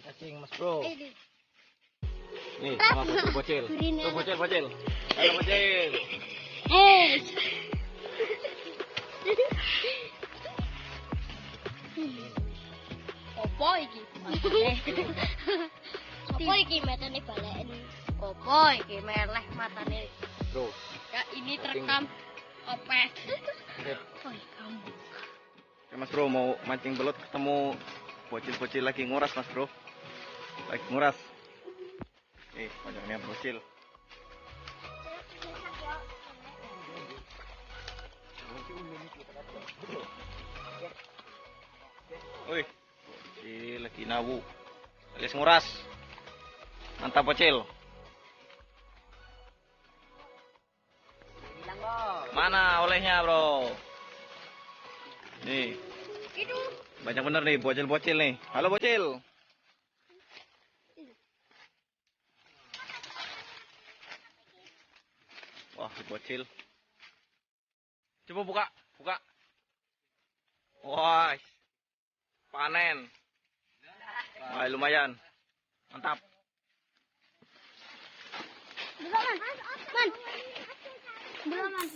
cacing mas bro. Nih Rat. sama bocil. Gurin Tuh anak. bocil. Halo bocil. Hei. Opo iki? Opo iki matane baleken? Opo iki meleh matane? Bro. Ya ini terekam opet. Sip. Oi kamu. Ya, mas bro mau mancing belut ketemu bocil-bocil lagi nguras mas bro. Lagi nguras. Panjangnya bocil. Wih, bocil lagi nabu. Alias nguras. Mantap bocil. Mana olehnya bro? Nih, Itu. banyak bener nih bocil-bocil nih. Halo bocil. Wah, bocil. Coba buka. Wah, panen. Wah, lumayan. Mantap. Belum, Man. Belum, Man.